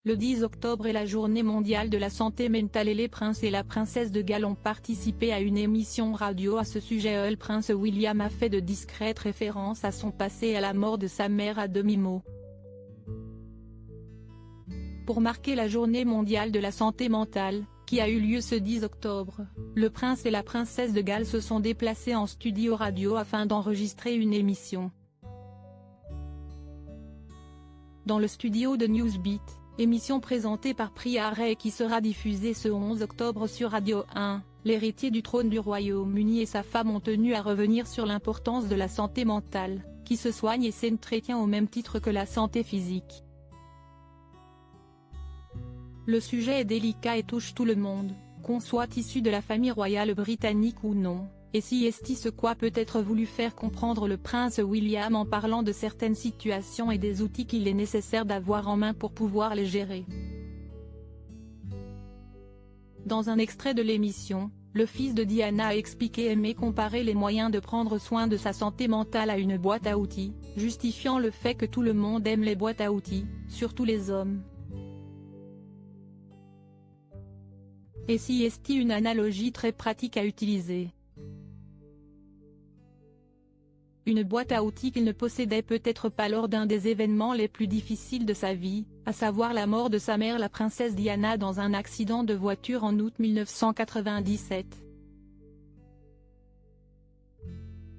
Le 10 octobre est la journée mondiale de la santé mentale et les princes et la princesse de Galles ont participé à une émission radio à ce sujet. Le prince William a fait de discrètes références à son passé et à la mort de sa mère à demi-mot. Pour marquer la journée mondiale de la santé mentale, qui a eu lieu ce 10 octobre, le prince et la princesse de Galles se sont déplacés en studio radio afin d'enregistrer une émission. Dans le studio de Newsbeat, émission présentée par Priya Ray qui sera diffusée ce 11 octobre sur Radio 1, l'héritier du trône du Royaume-Uni et sa femme ont tenu à revenir sur l'importance de la santé mentale, qui se soigne et s'entretient au même titre que la santé physique. Le sujet est délicat et touche tout le monde, qu'on soit issu de la famille royale britannique ou non. Et si est ce quoi peut être voulu faire comprendre le prince William en parlant de certaines situations et des outils qu'il est nécessaire d'avoir en main pour pouvoir les gérer. Dans un extrait de l'émission, le fils de Diana a expliqué aimer comparer les moyens de prendre soin de sa santé mentale à une boîte à outils, justifiant le fait que tout le monde aime les boîtes à outils, surtout les hommes. Et si est une analogie très pratique à utiliser. Une boîte à outils qu'il ne possédait peut-être pas lors d'un des événements les plus difficiles de sa vie, à savoir la mort de sa mère la princesse Diana dans un accident de voiture en août 1997.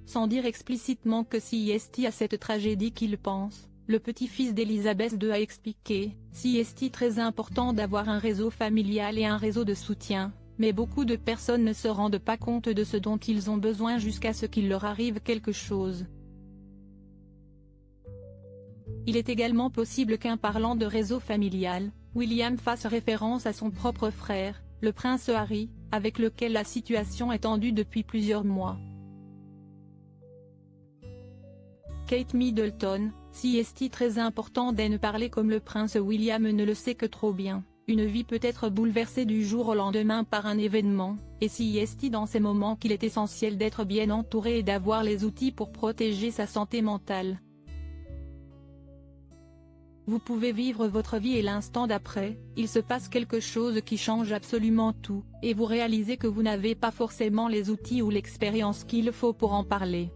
Sans dire explicitement que si est à cette tragédie qu'il pense, le petit-fils d'Elisabeth II a expliqué, si est très important d'avoir un réseau familial et un réseau de soutien. Mais beaucoup de personnes ne se rendent pas compte de ce dont ils ont besoin jusqu'à ce qu'il leur arrive quelque chose. Il est également possible qu'en parlant de réseau familial, William fasse référence à son propre frère, le prince Harry, avec lequel la situation est tendue depuis plusieurs mois. Kate Middleton, si est très important de ne parler comme le prince William ne le sait que trop bien. Une vie peut être bouleversée du jour au lendemain par un événement, et si est dans ces moments qu'il est essentiel d'être bien entouré et d'avoir les outils pour protéger sa santé mentale. Vous pouvez vivre votre vie et l'instant d'après, il se passe quelque chose qui change absolument tout, et vous réalisez que vous n'avez pas forcément les outils ou l'expérience qu'il faut pour en parler.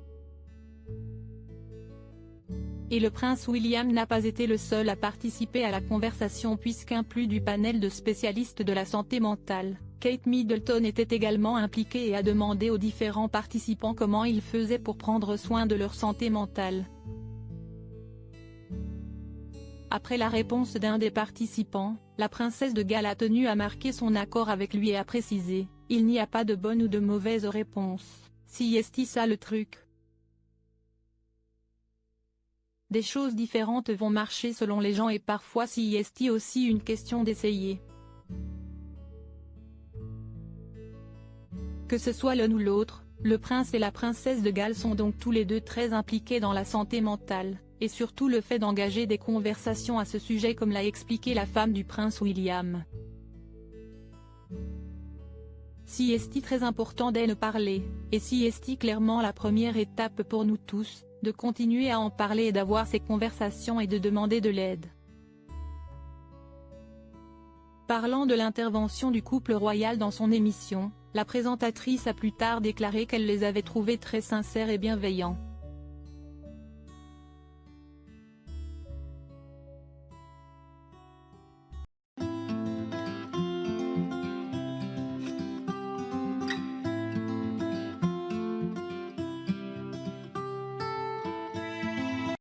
Et le prince William n'a pas été le seul à participer à la conversation puisqu'inclus du panel de spécialistes de la santé mentale, Kate Middleton était également impliquée et a demandé aux différents participants comment ils faisaient pour prendre soin de leur santé mentale. Après la réponse d'un des participants, la princesse de Galles a tenu à marquer son accord avec lui et a précisé, « Il n'y a pas de bonne ou de mauvaise réponse, si est ça le truc. Des choses différentes vont marcher selon les gens et parfois si est aussi une question d'essayer. Que ce soit l'un ou l'autre, le prince et la princesse de Galles sont donc tous les deux très impliqués dans la santé mentale, et surtout le fait d'engager des conversations à ce sujet comme l'a expliqué la femme du prince William. Si est très important d'en parler, et si est clairement la première étape pour nous tous, de continuer à en parler et d'avoir ces conversations et de demander de l'aide. Parlant de l'intervention du couple royal dans son émission, la présentatrice a plus tard déclaré qu'elle les avait trouvés très sincères et bienveillants.